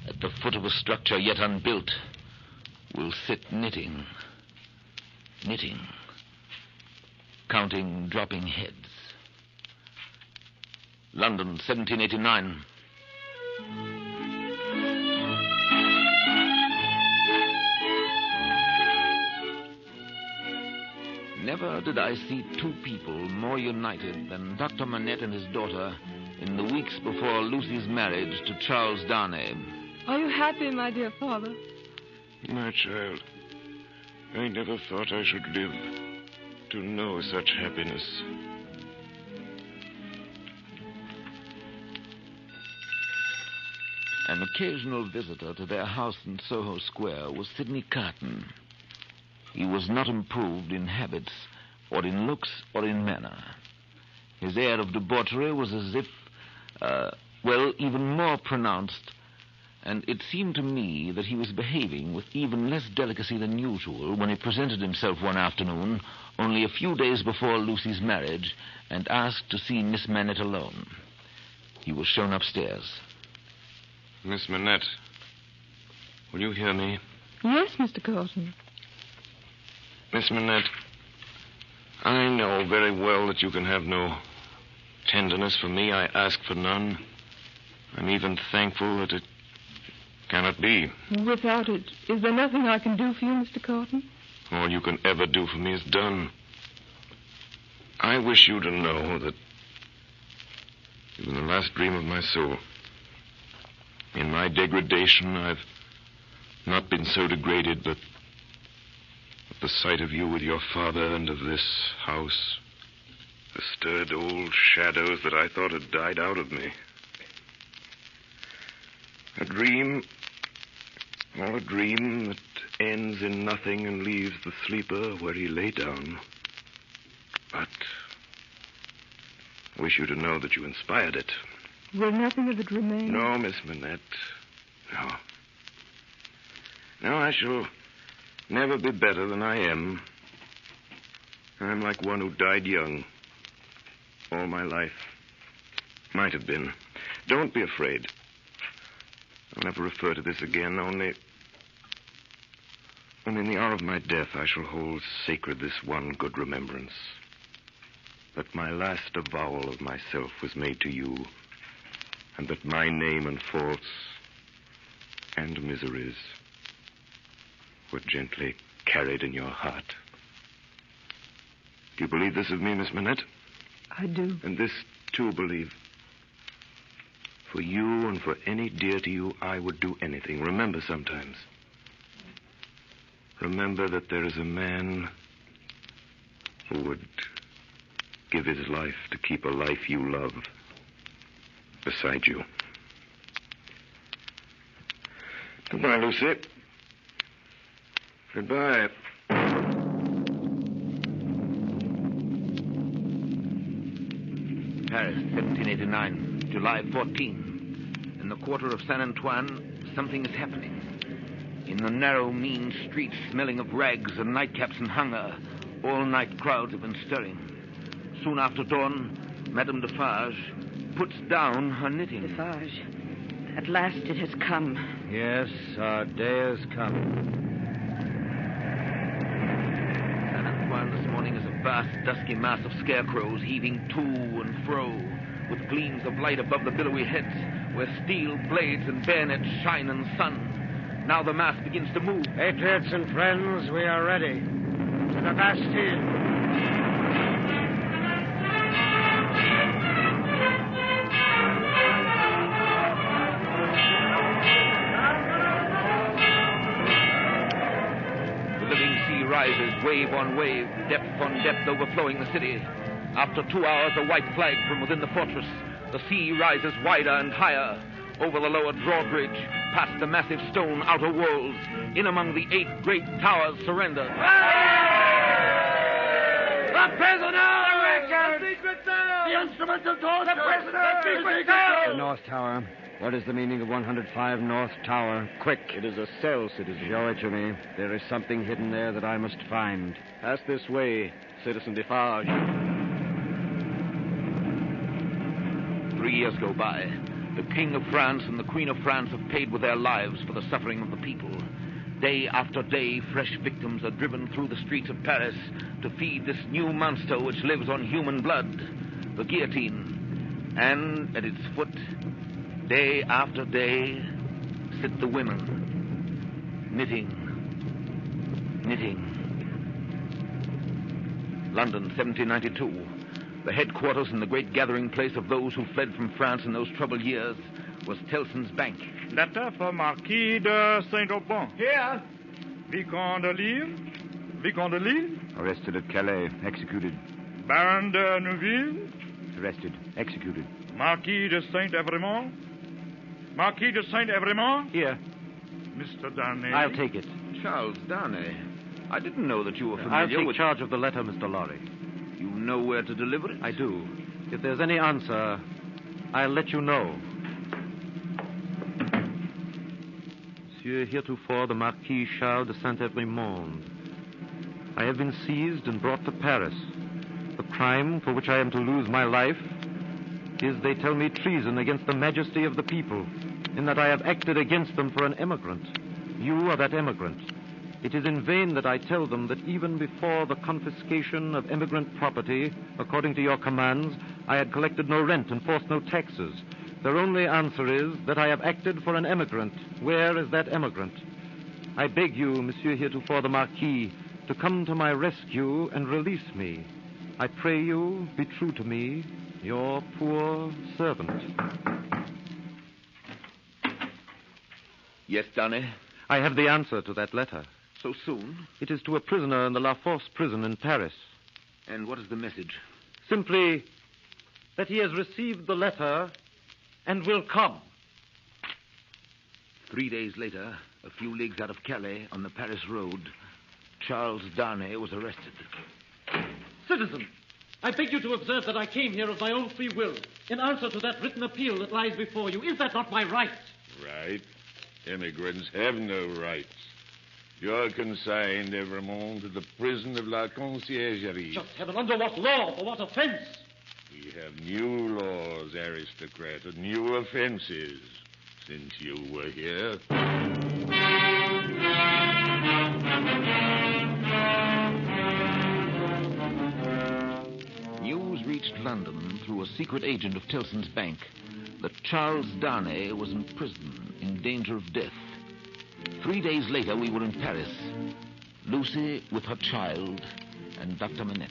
at the foot of a structure yet unbuilt, will sit knitting, counting dropping heads. London, 1789. Never did I see two people more united than Dr. Minnet and his daughter in the weeks before Lucy's marriage to Charles Darnay. Are you happy, my dear father? My child, I never thought I should live to know such happiness. An occasional visitor to their house in Soho Square was Sydney Carton. He was not improved in habits, or in looks, or in manner. His air of debauchery was as if, even more pronounced, and it seemed to me that he was behaving with even less delicacy than usual when he presented himself one afternoon, only a few days before Lucy's marriage, and asked to see Miss Minnet alone. He was shown upstairs. Miss Minnet, will you hear me? Yes, Mr. Carton. Miss Minnet, I know very well that you can have no tenderness for me. I ask for none. I'm even thankful that it cannot be. Without it, is there nothing I can do for you, Mr. Carton? All you can ever do for me is done. I wish you to know that even the last dream of my soul, in my degradation, I've not been so degraded, but the sight of you with your father and of this house has stirred old shadows that I thought had died out of me. A dream, all a dream that ends in nothing and leaves the sleeper where he lay down. But I wish you to know that you inspired it. Will nothing of it remain? No, Miss Minette. No. No, I shall never be better than I am. I'm like one who died young. All my life. Might have been. Don't be afraid. I'll never refer to this again, only in the hour of my death I shall hold sacred this one good remembrance. That my last avowal of myself was made to you, and that my name and faults and miseries were gently carried in your heart. Do you believe this of me, Miss Minette? I do. And this, too, believe. For you and for any dear to you, I would do anything. Remember sometimes. Remember that there is a man who would give his life to keep a life you love beside you. Goodbye, Lucy. Goodbye. Paris, 1789, July 14. In the quarter of Saint Antoine, something is happening. In the narrow, mean streets, smelling of rags and nightcaps and hunger, all-night crowds have been stirring. Soon after dawn, Madame Defarge puts down her knitting. Defarge, at last it has come. Yes, our day has come. Saint Antoine this morning is a vast, dusky mass of scarecrows heaving to and fro, with gleams of light above the billowy heads, where steel blades and bayonets shine in the sun. Now the mass begins to move. Patriots and friends, we are ready. To the Bastille. Rises wave on wave, depth on depth, overflowing the city. After 2 hours, a white flag from within the fortress. The sea rises wider and higher, over the lower drawbridge, past the massive stone outer walls, in among the 8 great towers surrendered. The prisoner! The secret now! The instruments of torture! The prisoner! The secret now! The North Tower. What is the meaning of 105 North Tower? Quick. It is a cell, citizen. Show it to me. There is something hidden there that I must find. Pass this way, Citizen Defarge. 3 years go by. The King of France and the Queen of France have paid with their lives for the suffering of the people. Day after day, fresh victims are driven through the streets of Paris to feed this new monster which lives on human blood, the guillotine. And at its foot, day after day, sit the women, knitting. London, 1792. The headquarters and the great gathering place of those who fled from France in those troubled years was Tellson's Bank. Letter for Marquis de Saint-Aubin. Here. Vicomte de Lille. Vicomte de Lille. Arrested at Calais. Executed. Baron de Neuville. Arrested. Executed. Marquis de Saint-Evremont. Marquis de Saint-Evremont. Here. Mr. Darnay. I'll take it. Charles Darnay. I didn't know that you were familiar I'll take with... charge of the letter, Mr. Lorry. You know where to deliver it? I do. If there's any answer, I'll let you know. Monsieur, heretofore the Marquis Charles de Saint-Evremond. I have been seized and brought to Paris. The crime for which I am to lose my life is, they tell me, treason against the majesty of the people, in that I have acted against them for an emigrant. You are that emigrant. It is in vain that I tell them that even before the confiscation of emigrant property, according to your commands, I had collected no rent and forced no taxes. Their only answer is that I have acted for an emigrant. Where is that emigrant? I beg you, Monsieur heretofore the Marquis, to come to my rescue and release me. I pray you, be true to me, your poor servant. Yes, Darnay? I have the answer to that letter. So soon? It is to a prisoner in the La Force prison in Paris. And what is the message? Simply that he has received the letter and will come. 3 days later, a few leagues out of Calais, on the Paris road, Charles Darnay was arrested. Citizen, I beg you to observe that I came here of my own free will, in answer to that written appeal that lies before you. Is that not my right? Right. Immigrants have no rights. You're consigned, Evremont, to the prison of La Conciergerie. Just heaven, under what law? For what offense? We have new laws, aristocrat, and new offenses since you were here. News reached London through a secret agent of Tellson's Bank that Charles Darnay was in prison in danger of death. 3 days later, we were in Paris. Lucy with her child and Dr. Minnet.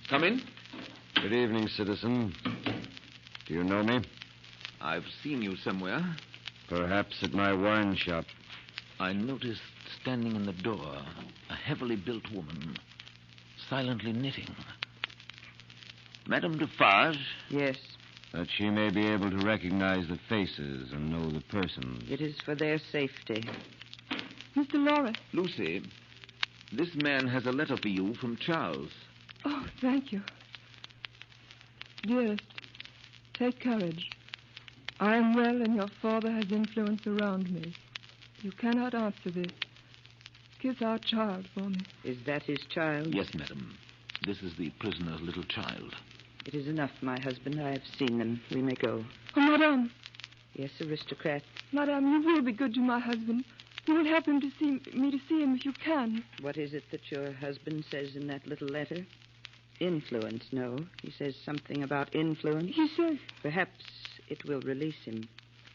Come in. Good evening, citizen. Do you know me? I've seen you somewhere. Perhaps at my wine shop. I noticed standing in the door a heavily built woman, silently knitting. Madame Defarge? Yes. That she may be able to recognize the faces and know the persons. It is for their safety. Mr. Lorry. Lucy, this man has a letter for you from Charles. Oh, thank you. Dearest, take courage. I am well, and your father has influence around me. You cannot answer this. Kiss our child for me. Is that his child? Yes, madam. This is the prisoner's little child. It is enough, my husband. I have seen them. We may go. Oh, Madame. Yes, aristocrat. Madame, you will be good to my husband. You will help him to see him if you can. What is it that your husband says in that little letter? Influence, no. He says something about influence. He says... Perhaps it will release him.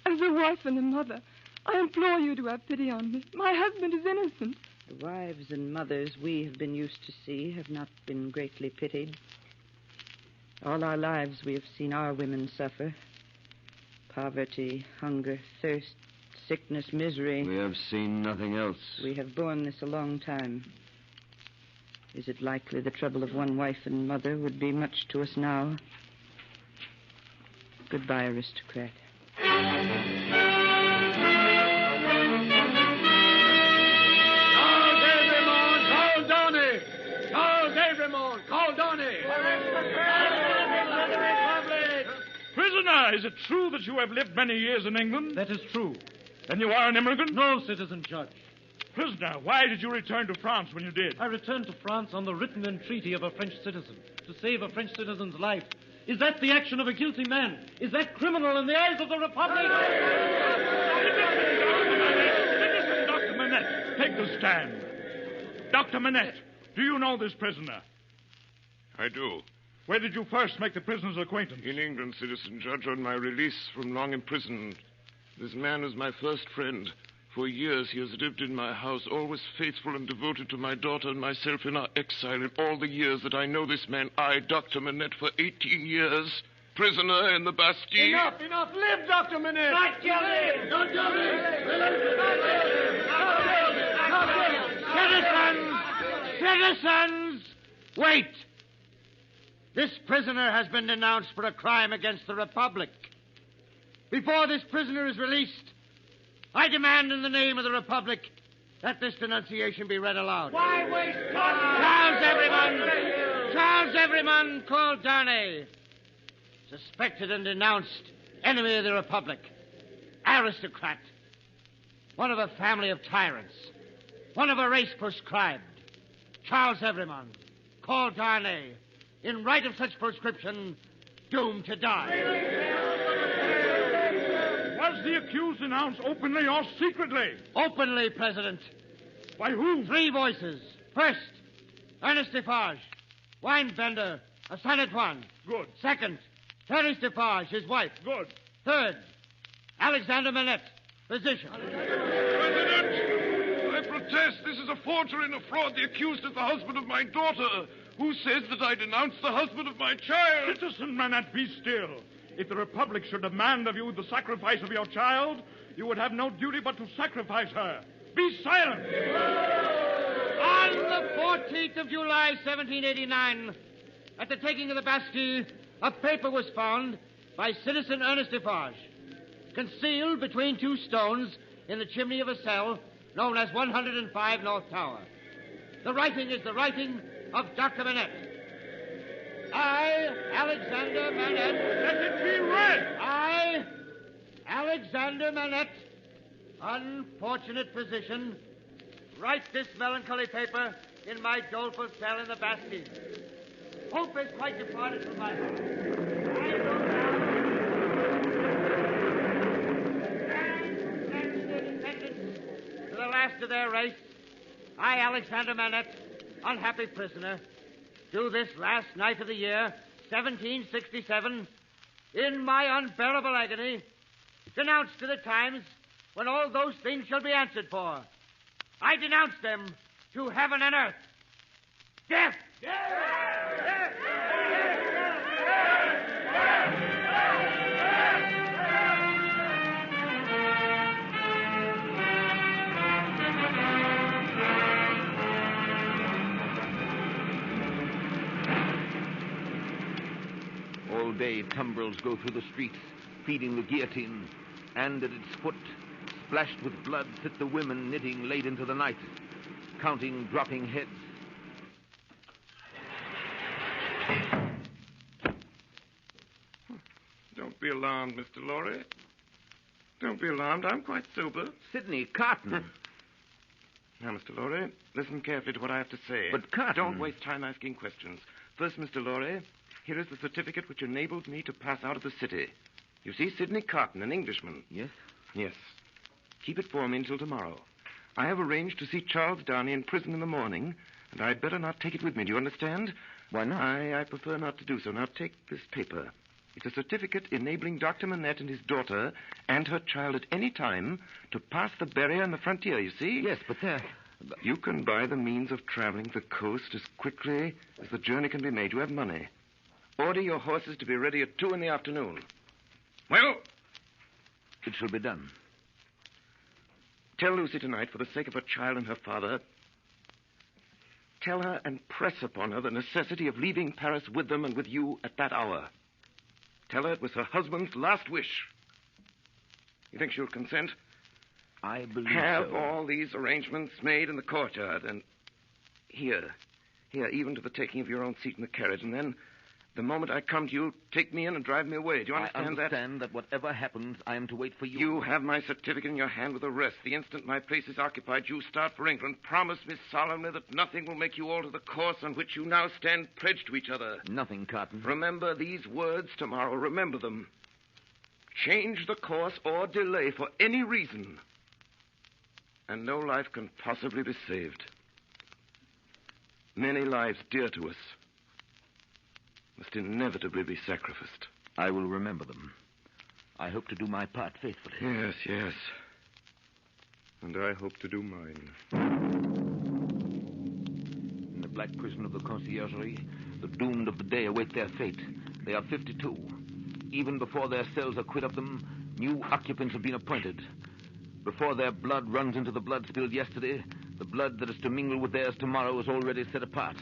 As a wife and a mother, I implore you to have pity on me. My husband is innocent. The wives and mothers we have been used to see have not been greatly pitied. All our lives we have seen our women suffer. Poverty, hunger, thirst, sickness, misery. We have seen nothing else. We have borne this a long time. Is it likely the trouble of one wife and mother would be much to us now? Goodbye, aristocrat. Prisoner, is it true that you have lived many years in England? That is true. Then you are an immigrant? No, citizen judge. Prisoner, why did you return to France when you did? I returned to France on the written entreaty of a French citizen to save a French citizen's life. Is that the action of a guilty man? Is that criminal in the eyes of the Republic? take the stand. Dr. Minnet, do you know this prisoner? I do. Where did you first make the prisoner's acquaintance? In England, citizen judge, on my release from long imprisonment. This man is my first friend. For years he has lived in my house, always faithful and devoted to my daughter and myself in our exile. In all the years that I know this man, I, Dr. Minnet, for 18 years, prisoner in the Bastille. Enough. Live, Dr. Minnet. Not guilty. Not guilty. Citizens! Wait! This prisoner has been denounced for a crime against the Republic. Before this prisoner is released, I demand in the name of the Republic that this denunciation be read aloud. Why waste time? Charles Everyman called Darnay. Suspected and denounced enemy of the Republic. Aristocrat. One of a family of tyrants. One of a race proscribed. Charles Everyman called Darnay. In right of such proscription, doomed to die. Was the accused denounced openly or secretly? Openly, President. By whom? 3 voices. First, Ernest Defarge, wine vendor of Saint Antoine. Good. Second, Thérèse Defarge, his wife. Good. Third, Alexander Minnet, physician. President, I protest this is a forgery and a fraud. The accused is the husband of my daughter, who says that I denounced the husband of my child. Citizen Minnet, be still. If the Republic should demand of you the sacrifice of your child, you would have no duty but to sacrifice her. Be silent. On the 14th of July, 1789, at the taking of the Bastille, a paper was found by citizen Ernest Defarge, concealed between 2 stones in the chimney of a cell known as 105 North Tower. The writing is the writing of Dr. Minnet. I, Alexander Minnet. Let it be read. I, Alexander Minnet, unfortunate physician, write this melancholy paper in my doleful cell in the Bastille. Hope is quite departed from my heart. I go down to the last of their race. I, Alexander Minnet, unhappy prisoner, do this last night of the year, 1767, in my unbearable agony, denounce to the times when all those things shall be answered for. I denounce them to heaven and earth. Death! All day, tumbrils go through the streets, feeding the guillotine, and at its foot, splashed with blood, sit the women knitting late into the night, counting dropping heads. Don't be alarmed, Mr. Lorry. Don't be alarmed. I'm quite sober. Sydney Carton. Now, Mr. Lorry, listen carefully to what I have to say. But, Carton... Don't waste time asking questions. First, Mr. Lorry, here is the certificate which enabled me to pass out of the city. You see, Sydney Carton, an Englishman. Yes? Yes. Keep it for me until tomorrow. I have arranged to see Charles Darnay in prison in the morning, and I'd better not take it with me. Do you understand? Why not? I prefer not to do so. Now, take this paper. It's a certificate enabling Dr. Minnet and his daughter and her child at any time to pass the barrier and the frontier, you see? Yes, but you can buy the means of traveling the coast as quickly as the journey can be made. You have money. Order your horses to be ready at 2 in the afternoon. Well? It shall be done. Tell Lucy tonight, for the sake of her child and her father, tell her and press upon her the necessity of leaving Paris with them and with you at that hour. Tell her it was her husband's last wish. You think she'll consent? I believe Have so. all these arrangements made in the courtyard, and here, even to the taking of your own seat in the carriage, and then, the moment I come to you, take me in and drive me away. Do you understand that? I understand that whatever happens, I am to wait for you. You have my certificate in your hand with the rest. The instant my place is occupied, you start for England. Promise me solemnly that nothing will make you alter the course on which you now stand pledged to each other. Nothing, Carton. Remember these words tomorrow. Remember them. Change the course or delay for any reason, And no life can possibly be saved. Many lives dear to us must inevitably be sacrificed. I will remember them. I hope to do my part faithfully. Yes, yes. And I hope to do mine. In the black prison of the Conciergerie, the doomed of the day await their fate. They are 52. Even before their cells are quit of them, new occupants have been appointed. Before their blood runs into the blood spilled yesterday, the blood that is to mingle with theirs tomorrow is already set apart.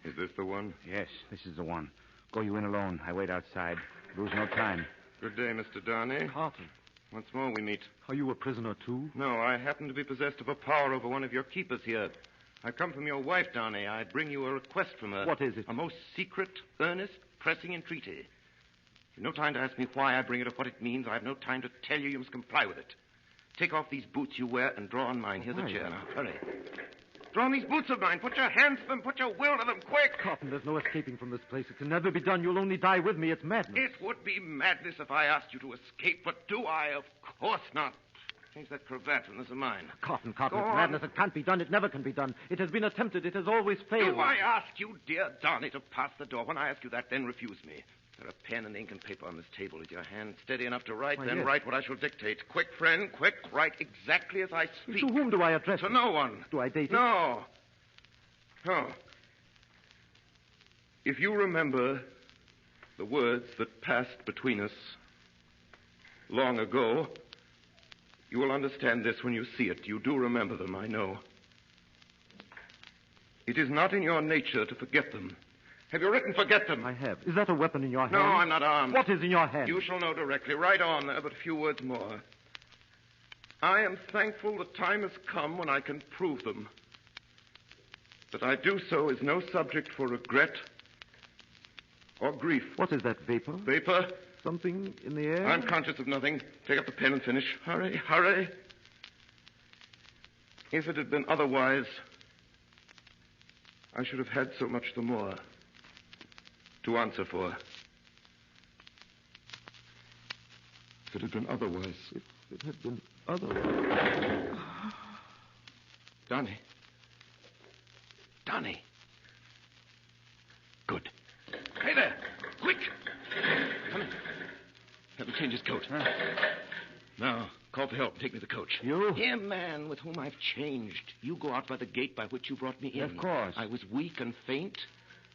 Is this the one? Yes, this is the one. Go you in alone. I wait outside. Lose no time. Good day, Mr. Darnay. Carton. Once more we meet. Are you a prisoner, too? No, I happen to be possessed of a power over one of your keepers here. I come from your wife, Darnay. I bring you a request from her. What is it? A most secret, earnest, pressing entreaty. You've no time to ask me why I bring it or what it means. I have no time to tell you. You must comply with it. Take off these boots you wear and draw on mine. Here's a chair. Now, hurry. Draw on these boots of mine. Put your hands to them. Put your will to them. Quick. Carton, there's no escaping from this place. It can never be done. You'll only die with me. It's madness. It would be madness if I asked you to escape, but do I? Of course not. Change that cravat from this of mine. Carton, Go it's on. madness. It can't be done. It never can be done. It has been attempted. It has always failed. Do I ask you, dear Darnay, to pass the door? When I ask you that, then refuse me. There are pen and ink and paper on this table. Is your hand steady enough to write? Why, Then yes. write what I shall dictate. Quick, friend, quick. Write exactly as I speak. To whom do I address To it? no one. Do I date it? No. No. If you remember the words that passed between us long ago, you will understand this when you see it. You do remember them, I know. It is not in your nature to forget them. Have you written forget them? I have. Is that a weapon in your hand? No, I'm not armed. What is in your hand? You shall know directly. Write on there, but a few words more. I am thankful the time has come when I can prove them. That I do so is no subject for regret or grief. What is that, vapor? Vapor? Something in the air? I'm conscious of nothing. Take up the pen and finish. Hurry, hurry. If it had been otherwise, I should have had so much the more to answer for. If it had been otherwise. If it had been otherwise. Donnie. Donnie. Good. Hey there. Quick. Come in. Have him change his coat. Now, call for help. Take me to the coach. You? Him, man, with whom I've changed. You go out by the gate by which you brought me in. Of course. I was weak and faint,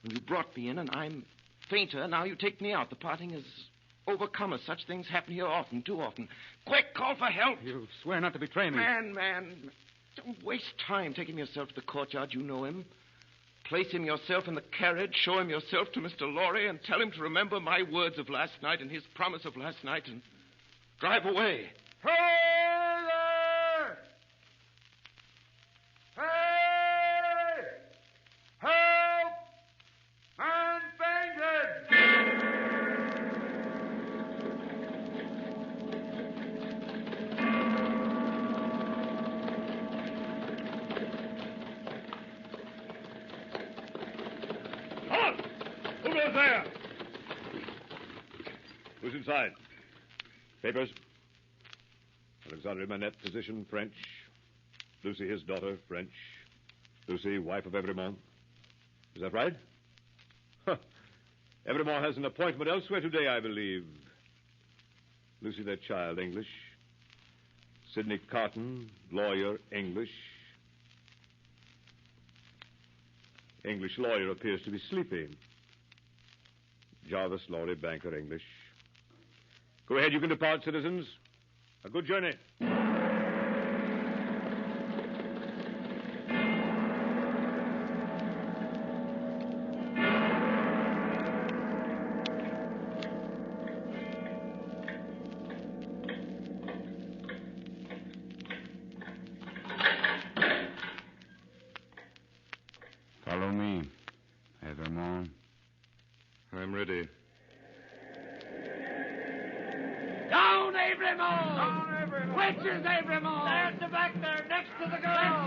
and you brought me in, and I'm fainter. Now you take me out. The parting has overcome us. Such things happen here often, too often. Quick, call for help. You swear not to betray me. Man, don't waste time. Take him yourself to the courtyard. You know him. Place him yourself in the carriage. Show him yourself to Mr. Lorry and tell him to remember my words of last night and his promise of last night and drive away. Hey there! Hey! Help! Man fainted! Halt! Who goes there? Who's inside? Papers? Alexander Minnet, physician, French. Lucy, his daughter, French. Lucy, wife of Evremont. Is that right? Huh. Evremont has an appointment elsewhere today, I believe. Lucy, their child, English. Sydney Carton, lawyer, English. English lawyer appears to be sleeping. Jarvis Lorry, banker, English. Go ahead, you can depart, citizens. A good journey. Follow me, Evremont. I'm ready. Down, Evremont! Down, Evremont! Which is Evremont? There at the back there, next to the girl.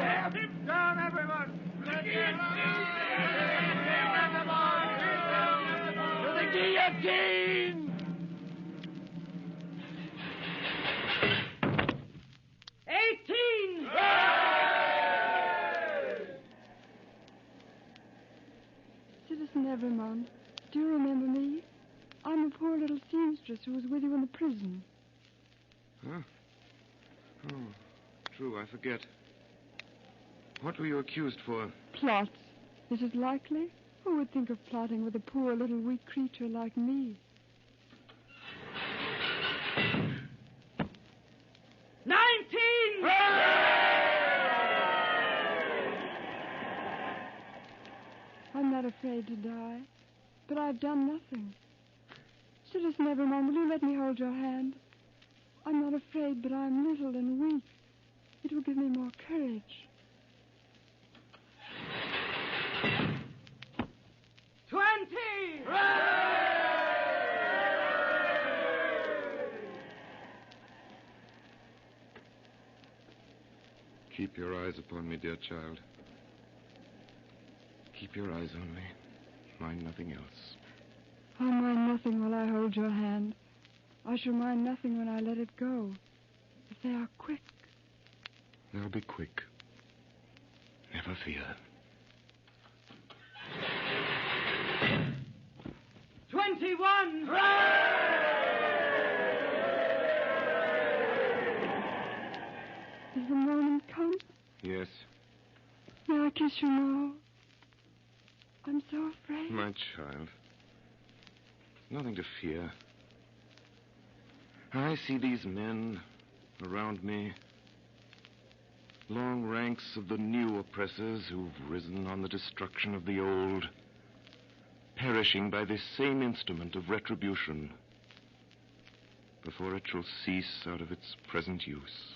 Down, everyone! Let's get 14! 18! Citizen Evermond, do you remember me? I'm the poor little seamstress who was with you in the prison. Huh? Oh, true, I forget. What were you accused for? Plots. Is it likely? Who would think of plotting with a poor little weak creature like me? 19! I'm not afraid to die, but I've done nothing. Citizen Evermond, will you let me hold your hand? I'm not afraid, but I'm little and weak. It will give me more courage. 20! Keep your eyes upon me, dear child. Keep your eyes on me. Mind nothing else. I'll mind nothing while I hold your hand. I shall mind nothing when I let it go. If they are quick. They'll be quick. Never fear. 21! Is the moment come? Yes, May I kiss you now? I'm so afraid. my child. Nothing to fear. I see these men around me. Long ranks of the new oppressors who've risen on the destruction of the old, perishing by this same instrument of retribution before it shall cease out of its present use.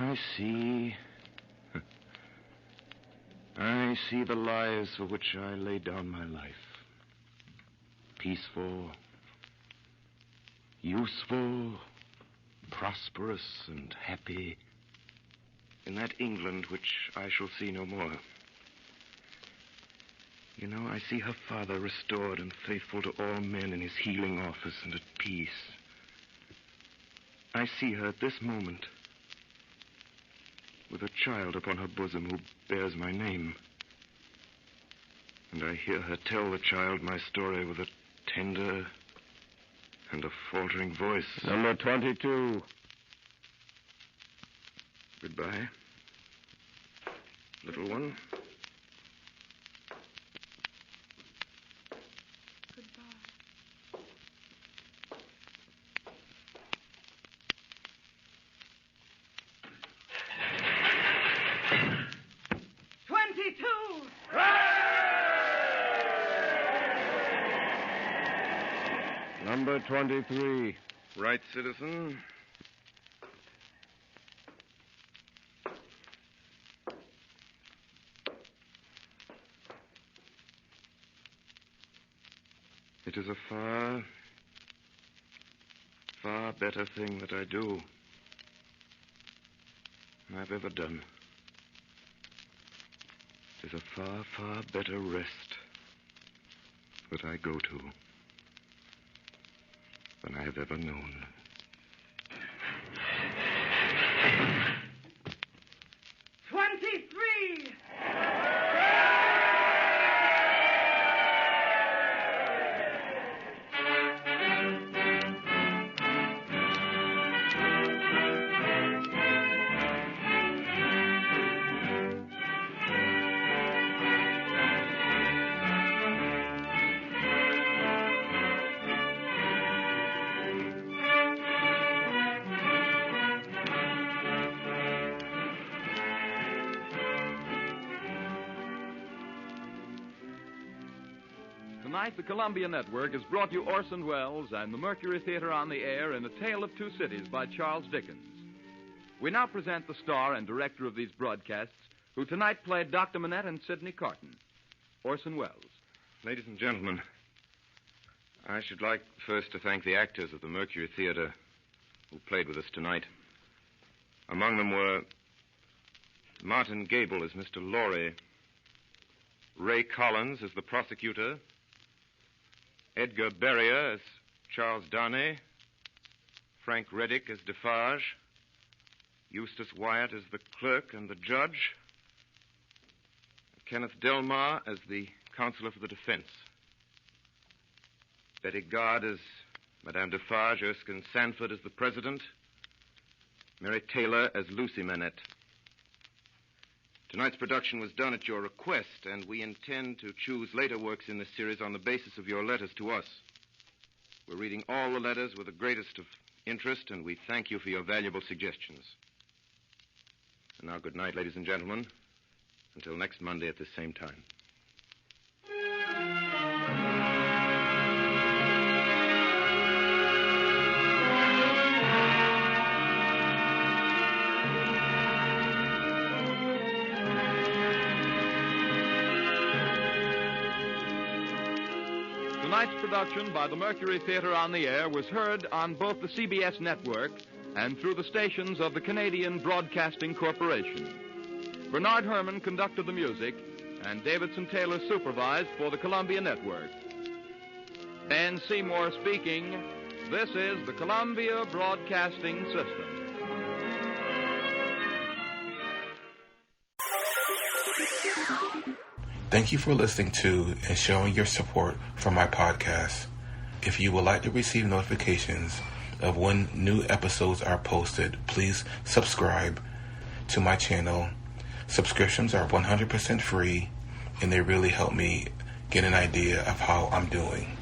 I see the lives for which I laid down my life. Peaceful, useful, prosperous, and happy in that England which I shall see no more. You know, I see her father restored and faithful to all men in his healing office and at peace. I see her at this moment with a child upon her bosom who bears my name. And I hear her tell the child my story with a tender and a faltering voice. Number 22. Goodbye, little one. Goodbye. 22! Number 23. Right, citizen. It is a far, far better thing that I do than I've ever done. It is a far, far better rest that I go to than I have ever known. Tonight, the Columbia Network has brought you Orson Welles and the Mercury Theater on the Air in A Tale of Two Cities by Charles Dickens. We now present the star and director of these broadcasts, who tonight played Dr. Minnet and Sydney Carton, Orson Welles. Ladies and gentlemen, I should like first to thank the actors of the Mercury Theater who played with us tonight. Among them were Martin Gable as Mr. Laurie, Ray Collins as the prosecutor, Edgar Berrier as Charles Darnay, Frank Reddick as Defarge, Eustace Wyatt as the clerk and the judge, Kenneth Delmar as the counselor for the defense, Betty Gard as Madame Defarge, Erskine Sanford as the president, Mary Taylor as Lucy Minnet. Tonight's production was done at your request, and we intend to choose later works in this series on the basis of your letters to us. We're reading all the letters with the greatest of interest, and we thank you for your valuable suggestions. And now, good night, ladies and gentlemen. Until next Monday at this same time. Tonight's production by the Mercury Theater on the Air was heard on both the CBS network and through the stations of the Canadian Broadcasting Corporation. Bernard Herrmann conducted the music, and Davidson Taylor supervised for the Columbia Network. Dan Seymour speaking. This is the Columbia Broadcasting System. Thank you for listening to and showing your support for my podcast. If you would like to receive notifications of when new episodes are posted, please subscribe to my channel. Subscriptions are 100% free, and they really help me get an idea of how I'm doing.